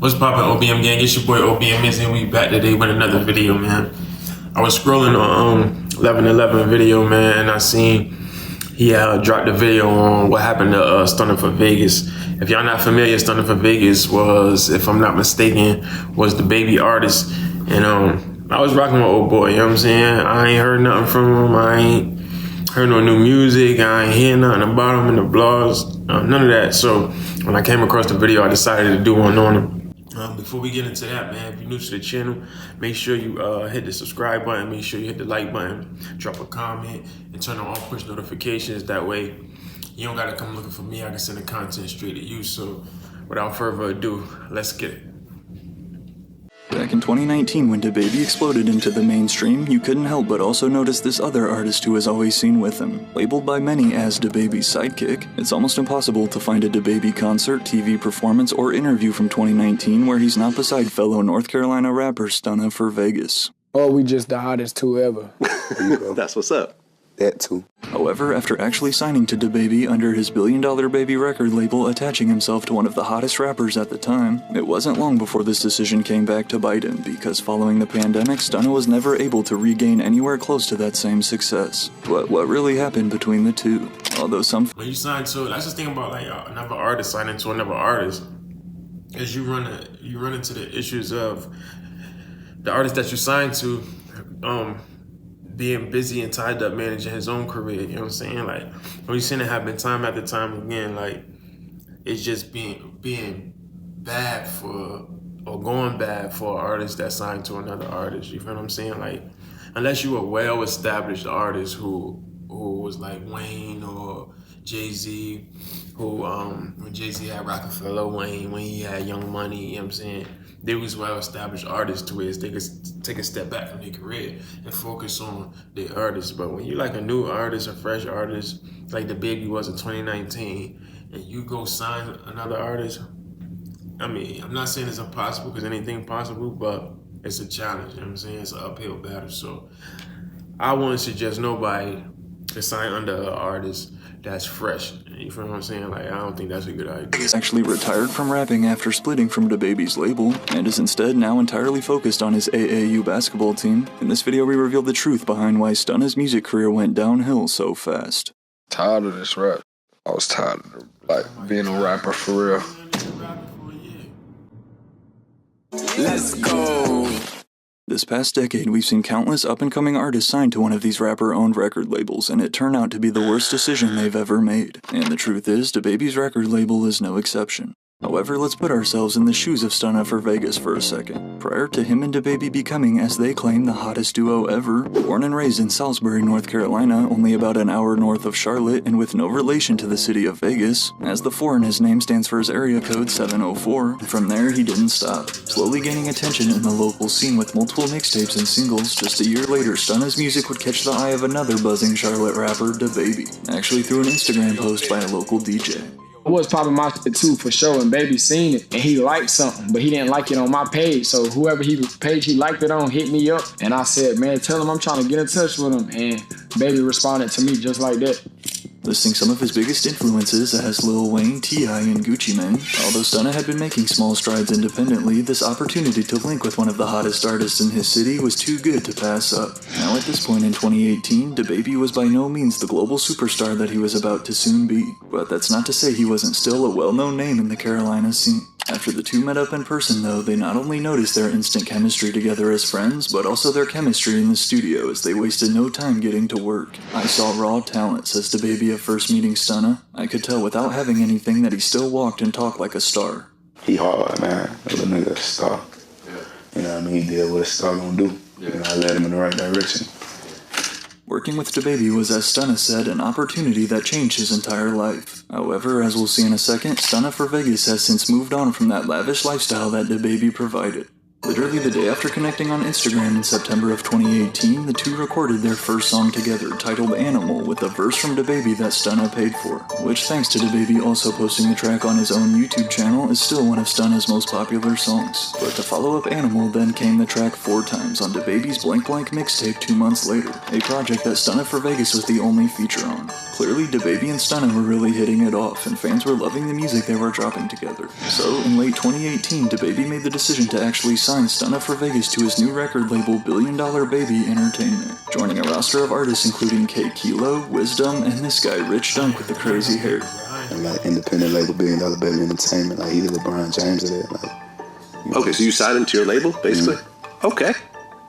What's poppin', OBM gang? It's your boy OBM is, and we back today with another video, man. I was scrolling on 11/11 video, man, and I seen he dropped a video on what happened to Stunna for Vegas. If y'all not familiar, Stunna for Vegas was, if I'm not mistaken, was Dababy artist, and I was rocking with old boy. You know what I'm saying? I ain't heard nothing from him. I ain't heard no new music. I ain't hear nothing about him in the blogs. None of that. So when I came across the video, I decided to do one on him. Before we get into that, man, if you're new to the channel, make sure you hit the subscribe button, make sure you hit the like button, drop a comment, and turn on all push notifications. That way, you don't gotta come looking for me. I can send the content straight to you. So without further ado, let's get it. Back in 2019, when Dababy exploded into the mainstream, you couldn't help but also notice this other artist who was always seen with him. Labeled by many as Dababy's sidekick, it's almost impossible to find a Dababy concert, TV performance, or interview from 2019 where he's not beside fellow North Carolina rapper Stunna for Vegas. Oh, we just the hottest two ever. That's what's up. That too. However, after actually signing to Dababy under his $1 Billion Baby record label, attaching himself to one of the hottest rappers at the time, it wasn't long before this decision came back to bite him, because following the pandemic, Stunna was never able to regain anywhere close to that same success. But what really happened between the two? Although some... When you sign to, that's the thing about like another artist signing to another artist, is you run into the issues of the artist that you signed to, being busy and tied up managing his own career, you know what I'm saying? Like, we've seen it happen time after time again, like, it's just being bad for, or going bad for an artist that's signed to another artist, you feel what I'm saying? Like, unless you a well-established artist who was like Wayne or Jay-Z, who, when Jay-Z had Rockefeller, Wayne, when he had Young Money, you know what I'm saying? They was well-established artists to where they could take a step back from their career and focus on their artists. But when you like a new artist, a fresh artist, like Dababy was in 2019, and you go sign another artist, I mean, I'm not saying it's impossible because anything possible, but it's a challenge, you know what I'm saying? It's an uphill battle. So I wouldn't suggest nobody to sign under an artist that's fresh. You feel what I'm saying? Like, I don't think that's a good idea. He's actually retired from rapping after splitting from Dababy's label, and is instead now entirely focused on his AAU basketball team. In this video, we reveal the truth behind why Stunna's music career went downhill so fast. Tired of this rap. I was tired of like being a rapper for real. Let's go. This past decade, we've seen countless up-and-coming artists signed to one of these rapper-owned record labels, and it turned out to be the worst decision they've ever made. And the truth is, Dababy's record label is no exception. However, let's put ourselves in the shoes of Stunna for Vegas for a second. Prior to him and Dababy becoming, as they claim, the hottest duo ever, born and raised in Salisbury, North Carolina, only about an hour north of Charlotte, and with no relation to the city of Vegas, as the 4 in his name stands for his area code 704, from there he didn't stop, slowly gaining attention in the local scene with multiple mixtapes and singles. Just a year later, Stunna's music would catch the eye of another buzzing Charlotte rapper, Dababy, actually through an Instagram post by a local DJ. I was popping my shit too for sure, and Baby seen it, and he liked something, but he didn't like it on my page. So whoever page he liked it on hit me up, and I said, man, tell him I'm trying to get in touch with him, and Baby responded to me just like that. Listing some of his biggest influences as Lil Wayne, T.I., and Gucci Mane. Although Stunna had been making small strides independently, this opportunity to link with one of the hottest artists in his city was too good to pass up. Now at this point in 2018, Dababy was by no means the global superstar that he was about to soon be. But that's not to say he wasn't still a well-known name in the Carolina scene. After the two met up in person though, they not only noticed their instant chemistry together as friends, but also their chemistry in the studio as they wasted no time getting to work. I saw raw talent, says Dababy of first meeting Stunna. I could tell without having anything that he still walked and talked like a star. He hard, man. That little nigga a star. Yeah. You know what I mean? He did what a star gonna do. Yeah. You know, I led him in the right direction. Working with Dababy was, as Stunna said, an opportunity that changed his entire life. However, as we'll see in a second, Stunna for Vegas has since moved on from that lavish lifestyle that Dababy provided. Literally the day after connecting on Instagram in September of 2018, the two recorded their first song together, titled Animal, with a verse from Dababy that Stunna paid for, which, thanks to Dababy also posting the track on his own YouTube channel, is still one of Stunna's most popular songs. But to follow up Animal, then came the track 4 Times on Dababy's Blank Blank mixtape 2 months later, a project that Stunna for Vegas was the only feature on. Clearly, Dababy and Stunna were really hitting it off, and fans were loving the music they were dropping together. So, in late 2018, Dababy made the decision to actually sign Stunna for Vegas to his new record label Billion Dollar Baby Entertainment, joining a roster of artists including K Kilo, Wisdom, and this guy Rich Dunk with the crazy hair. And like independent label Billion Dollar Baby Entertainment, like he the LeBron James of that. Like, okay, so you signed him to your label, basically? Okay,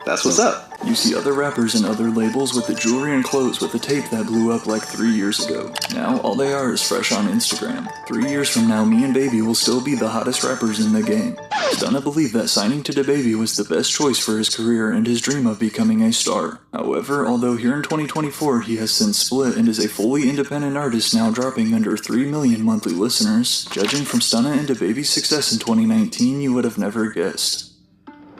that's what's up. You see other rappers and other labels with the jewelry and clothes with the tape that blew up like 3 years ago. Now, all they are is fresh on Instagram. 3 years from now, me and Baby will still be the hottest rappers in the game. Stunna believed that signing to Dababy was the best choice for his career and his dream of becoming a star. However, although here in 2024 he has since split and is a fully independent artist now dropping under 3 million monthly listeners, judging from Stunna and Dababy's success in 2019, you would have never guessed.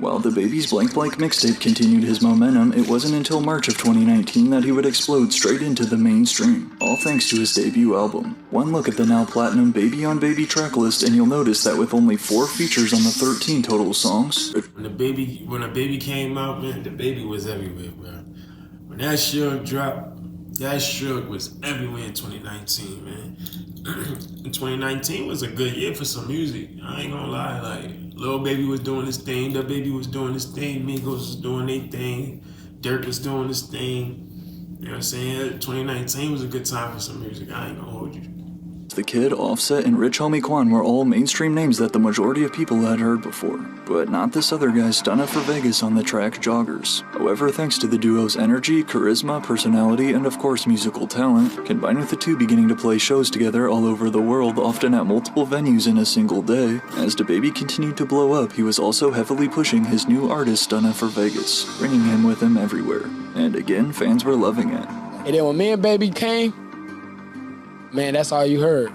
While Dababy's Blank Blank mixtape continued his momentum, it wasn't until March of 2019 that he would explode straight into the mainstream, all thanks to his debut album. One look at the now platinum Baby on Baby tracklist and you'll notice that with only 4 features on the 13 total songs. When a baby came out, man, Dababy was everywhere, bro. When that Suge dropped, that Suge was everywhere in 2019, man. 2019 was a good year for some music. I ain't gonna lie, like Lil Baby was doing his thing, Dababy was doing his thing, Migos was doing their thing, Dirk was doing his thing. You know what I'm saying? 2019 was a good time for some music. I ain't gonna hold you. The Kid, Offset, and Rich Homie Quan were all mainstream names that the majority of people had heard before, but not this other guy Stunna for Vegas on the track Joggers. However, thanks to the duo's energy, charisma, personality, and of course musical talent, combined with the two beginning to play shows together all over the world, often at multiple venues in a single day, as Dababy continued to blow up, he was also heavily pushing his new artist Stunna for Vegas, bringing him with him everywhere. And again, fans were loving it. And then when me and Baby came, man, that's all you heard.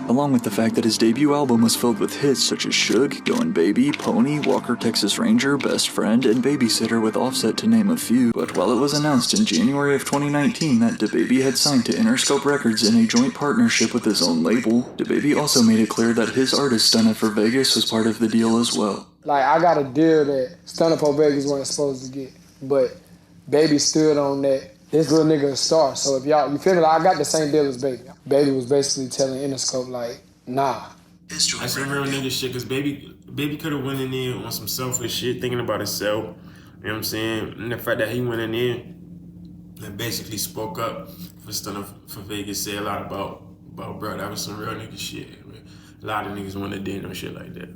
Along with the fact that his debut album was filled with hits such as Suge, Goin' Baby, Pony, Walker Texas Ranger, Best Friend, and Babysitter with Offset to name a few. But while it was announced in January of 2019 that Dababy had signed to Interscope Records in a joint partnership with his own label, Dababy also made it clear that his artist Stunna for Vegas was part of the deal as well. Like, I got a deal that Stunna for Vegas wasn't supposed to get, but Baby stood on that. This little nigga a star, so if y'all, you feel me? Like, I got the same deal as Baby. Baby was basically telling Interscope, like, nah. That's some real nigga shit, cause Baby could have went in there on some selfish shit, thinking about himself. You know what I'm saying? And the fact that he went in there and basically spoke up for Stunna for Vegas, said a lot about bro, that was some real nigga shit. A lot of niggas wanna do no shit like that.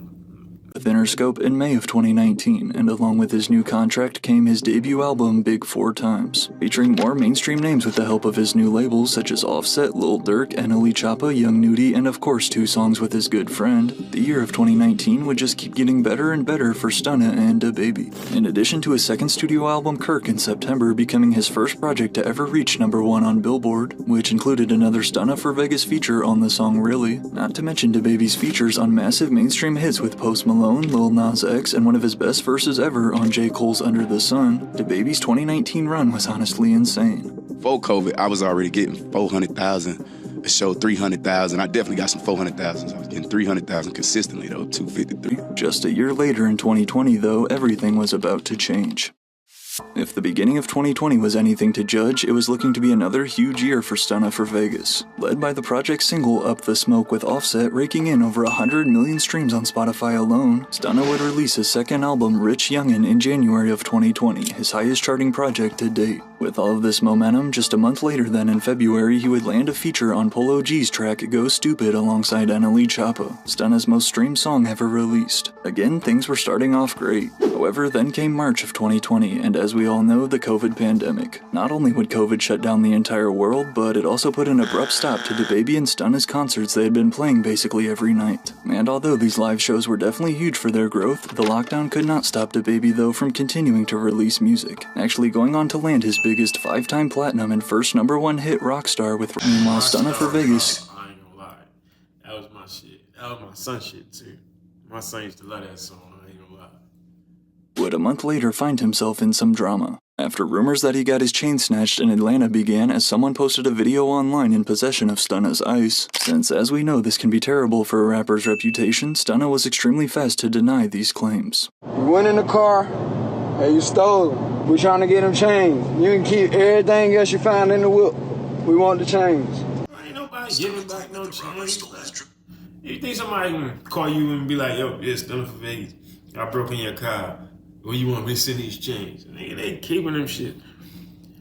With Interscope in May of 2019, and along with his new contract came his debut album Big 4 Times, featuring more mainstream names with the help of his new labels such as Offset, Lil Durk, NLE Choppa, Young Nudie, and of course 2 songs with his good friend. The year of 2019 would just keep getting better and better for Stunna and Dababy. In addition to his second studio album Kirk in September becoming his first project to ever reach #1 on Billboard, which included another Stunna for Vegas feature on the song Really, not to mention Dababy's features on massive mainstream hits with Post Malone, Lil Nas X, and one of his best verses ever on J. Cole's Under the Sun, Dababy's 2019 run was honestly insane. Before COVID, I was already getting 400,000, a show 300,000. I definitely got some 400,000. So I was getting 300,000 consistently though, 253. Just a year later in 2020 though, everything was about to change. If the beginning of 2020 was anything to judge, it was looking to be another huge year for Stunna for Vegas. Led by the project single Up the Smoke with Offset raking in over 100 million streams on Spotify alone, Stunna would release his second album Rich Youngin' in January of 2020, his highest charting project to date. With all of this momentum, just a month later then in February he would land a feature on Polo G's track Go Stupid alongside NLE Choppa, Stunna's most streamed song ever released. Again, things were starting off great. However, then came March of 2020, and as we all know, the COVID pandemic. Not only would COVID shut down the entire world, but it also put an abrupt stop to Dababy and Stunna's concerts they had been playing basically every night. And although these live shows were definitely huge for their growth, the lockdown could not stop Dababy though from continuing to release music, actually going on to land his biggest 5-time platinum and first #1 hit Rockstar with meanwhile Stunna for Vegas. I ain't gonna lie. That was my shit. That was my son shit too. My son used to love that song, I ain't gonna lie. Would a month later find himself in some drama, after rumors that he got his chain snatched in Atlanta began as someone posted a video online in possession of Stunna's ice. Since as we know this can be terrible for a rapper's reputation, Stunna was extremely fast to deny these claims. You went in the car and you stole them. We trying to get them changed. You can keep everything else you found in the whip. We want the change. Ain't nobody giving back no change. You think somebody can call you and be like, yo, it's Stunna for Vegas. I broke in your car. Well, you want me to send these chains? Nigga, they keeping them shit.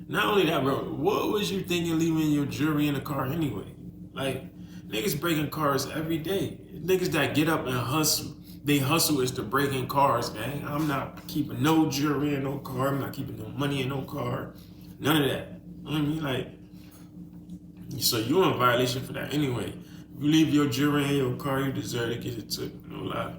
Not only that, bro, what was you thinking leaving your jewelry in the car anyway? Like, niggas breaking cars every day. Niggas that get up and hustle, they hustle is to break in cars, man. I'm not keeping no jewelry in no car. I'm not keeping no money in no car. None of that. You know what I mean? Like, so you're in violation for that anyway. If you leave your jewelry in your car, you deserve to get it took. No lie.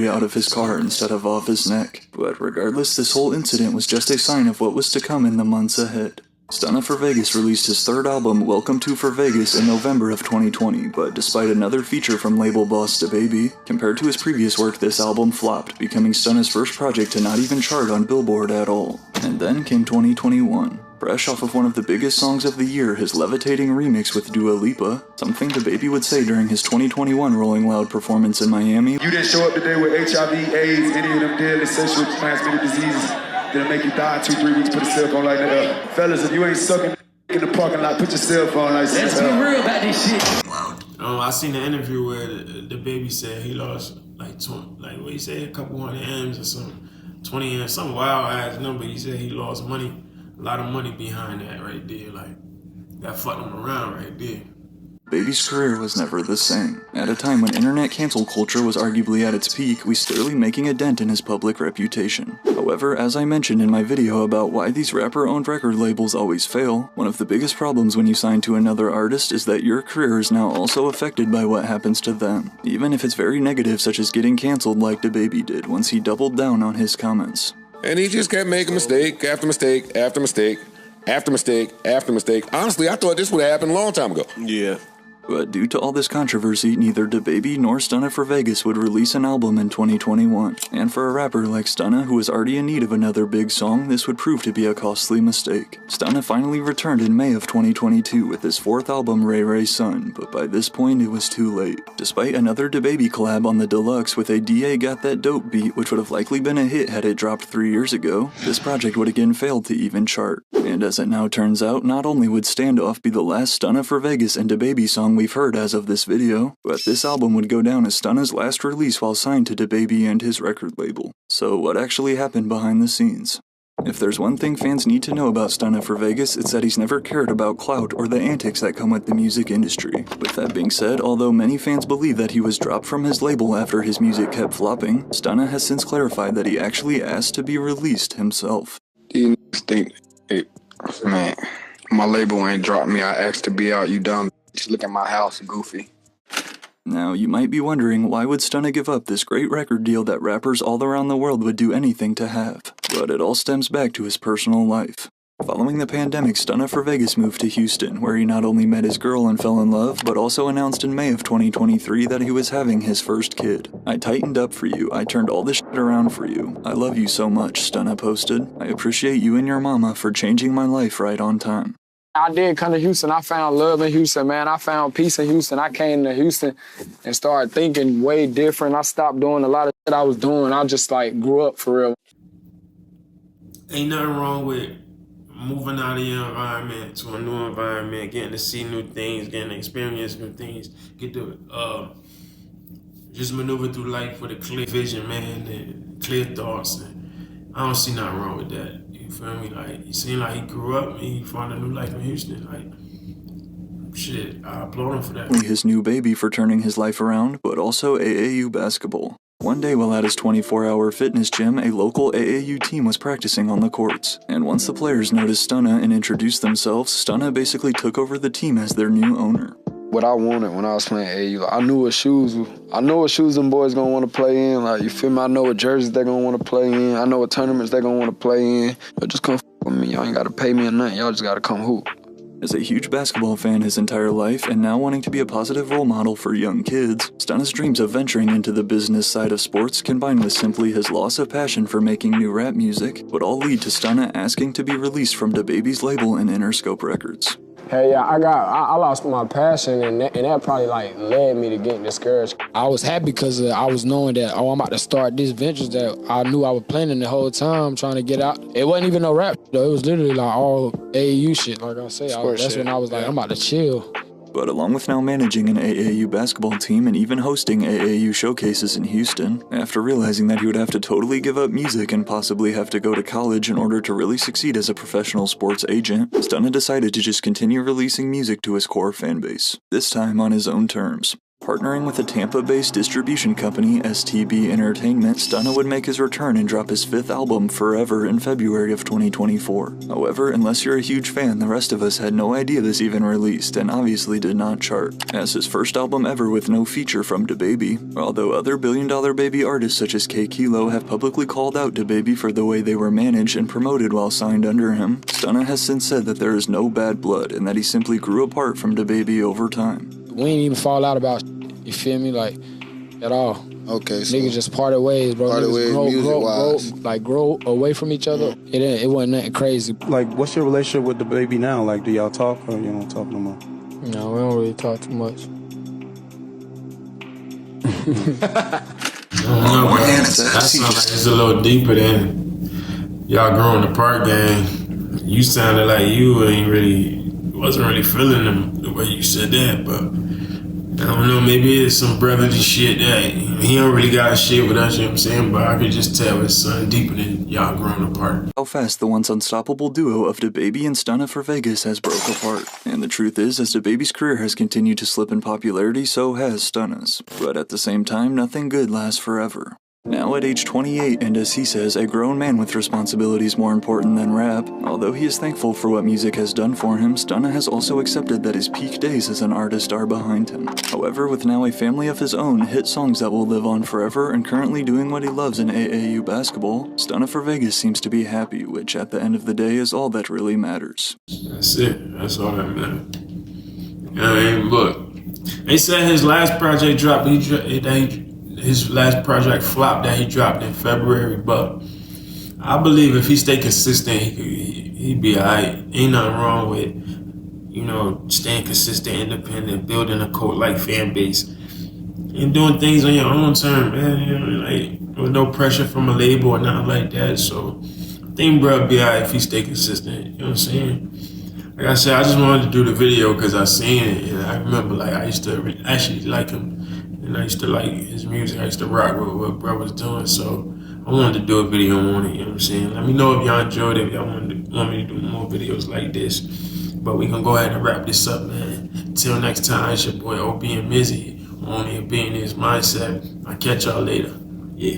Out of his car instead of off his neck. But regardless, this whole incident was just a sign of what was to come in the months ahead. Stunna for Vegas released his third album, Welcome to For Vegas, in November of 2020, but despite another feature from label boss Dababy, compared to his previous work, this album flopped, becoming Stunna's first project to not even chart on Billboard at all. And then came 2021. Fresh off of one of the biggest songs of the year, his levitating remix with Dua Lipa, something Dababy would say during his 2021 Rolling Loud performance in Miami. You didn't show up today with HIV, AIDS, any of them deadly sexually transmitted diseases that'll make you die 2-3 weeks, put a cell phone like that. Fellas, if you ain't sucking in the parking lot, put your cell phone like that. Let's be real about this shit. I seen the interview where Dababy said he lost like what he said, a couple hundred M's or something, 20 M's, some wild ass number. He said he lost money. A lot of money behind that right there, like, that fucked him around right there. Baby's career was never the same. At a time when internet cancel culture was arguably at its peak, we clearly making a dent in his public reputation. However, as I mentioned in my video about why these rapper-owned record labels always fail, one of the biggest problems when you sign to another artist is that your career is now also affected by what happens to them, even if it's very negative, such as getting canceled like Dababy did once he doubled down on his comments. And he just kept making mistake after mistake after mistake after mistake after mistake. Honestly, I thought this would have happened a long time ago. Yeah. But due to all this controversy, neither Dababy nor Stunna for Vegas would release an album in 2021. And for a rapper like Stunna, who was already in need of another big song, this would prove to be a costly mistake. Stunna finally returned in May of 2022 with his fourth album, Ray Ray's Son, but by this point it was too late. Despite another Dababy collab on the Deluxe with a DA Got That Dope beat, which would have likely been a hit had it dropped 3 years ago, this project would again fail to even chart. And as it now turns out, not only would Standoff be the last Stunna for Vegas and Dababy song we've heard as of this video, but this album would go down as Stunna's last release while signed to Dababy and his record label. So what actually happened behind the scenes? If there's one thing fans need to know about Stunna for Vegas, it's that he's never cared about clout or the antics that come with the music industry. With that being said, although many fans believe that he was dropped from his label after his music kept flopping, Stunna has since clarified that he actually asked to be released himself. You think, hey, man, my label ain't dropped me. I asked to be out, you dumb. Just look at my house, goofy. Now, you might be wondering, why would Stunna give up this great record deal that rappers all around the world would do anything to have? But it all stems back to his personal life. Following the pandemic, Stunna for Vegas moved to Houston, where he not only met his girl and fell in love, but also announced in May of 2023 that he was having his first kid. "I tightened up for you. I turned all this shit around for you. I love you so much," Stunna posted. "I appreciate you and your mama for changing my life right on time." I did come to Houston. I found love in Houston, man. I found peace in Houston. I came to Houston and started thinking way different. I stopped doing a lot of shit I was doing. I just, grew up for real. Ain't nothing wrong with moving out of your environment to a new environment, getting to see new things, getting to experience new things, get to just maneuver through life with a clear vision, man, and clear thoughts. And I don't see nothing wrong with that. You feel me? Like, he seemed like he grew up and he found a new life in Houston. Like, shit, I applaud him for that. His new baby for turning his life around, but also AAU basketball. One day while at his 24-hour fitness gym, a local AAU team was practicing on the courts. And once the players noticed Stunna and introduced themselves, Stunna basically took over the team as their new owner. What I wanted when I was playing AAU, I knew what shoes them boys gonna want to play in. Like, you feel me? I know what jerseys they're gonna want to play in. I know what tournaments they're gonna want to play in. But just come f with me. Y'all ain't gotta pay me or nothing. Y'all just gotta come hoop. As a huge basketball fan his entire life and now wanting to be a positive role model for young kids, Stunna's dreams of venturing into the business side of sports, combined with simply his loss of passion for making new rap music, would all lead to Stunna asking to be released from Dababy's label and Interscope Records. Hey, yeah, I lost my passion, and that probably like led me to getting discouraged. I was happy because I was knowing that, oh, I'm about to start this venture that I knew I was planning the whole time, trying to get out. It wasn't even no rap, though. It was literally like all AAU shit, like I say. That's when I was like, I'm about to chill. But along with now managing an AAU basketball team and even hosting AAU showcases in Houston, after realizing that he would have to totally give up music and possibly have to go to college in order to really succeed as a professional sports agent, Stunna decided to just continue releasing music to his core fanbase, this time on his own terms. Partnering with a Tampa-based distribution company, STB Entertainment, Stunna would make his return and drop his 5th album, Forever, in February of 2024. However, unless you're a huge fan, the rest of us had no idea this even released, and obviously did not chart. As his first album ever with no feature from Dababy, although other billion-dollar baby artists such as K Kilo have publicly called out Dababy for the way they were managed and promoted while signed under him, Stunna has since said that there is no bad blood and that he simply grew apart from Dababy over time. We ain't even fall out about you feel me, like, at all. Okay, so Niggas just parted ways, bro. Parted ways, music-wise. Grow away from each other. It wasn't nothing crazy. Like, what's your relationship with Dababy now? Like, do y'all talk or you don't talk no more? No, we don't really talk too much. That sounds like it's a little deeper than y'all growing apart, gang. You sounded like you wasn't really feeling them the way you said that, but I don't know, maybe it's some brotherly shit that he don't really got shit with us, you know what I'm saying? But I could just tell it's something deeper than y'all growing apart. How fast the once unstoppable duo of Dababy and Stunna for Vegas has broke apart. And the truth is, as Dababy's career has continued to slip in popularity, so has Stunna's. But at the same time, nothing good lasts forever. Now at age 28, and as he says, a grown man with responsibilities more important than rap, although he is thankful for what music has done for him, Stunna has also accepted that his peak days as an artist are behind him. However, with now a family of his own, hit songs that will live on forever, and currently doing what he loves in AAU basketball, Stunna for Vegas seems to be happy, which at the end of the day is all that really matters. That's it. That's all that matters. I mean, look, they said his last project dropped, his last project flopped that he dropped in February, but I believe if he stay consistent, he'd be alright. Ain't nothing wrong with, staying consistent, independent, building a cult-like fan base, and doing things on your own term, man. Like with no pressure from a label or nothing like that. So I think bro be alright if he stay consistent. You know what I'm saying? Like I said, I just wanted to do the video because I seen it, and I remember like I used to actually like him. And I used to like his music. I used to rock with what bro was doing. So I wanted to do a video on it, you know what I'm saying? Let me know if y'all enjoyed it, if y'all want me to do more videos like this. But we gonna go ahead and wrap this up, man. Until next time, it's your boy OB and Mizzy. Only a being in his mindset. I'll catch y'all later. Yeah.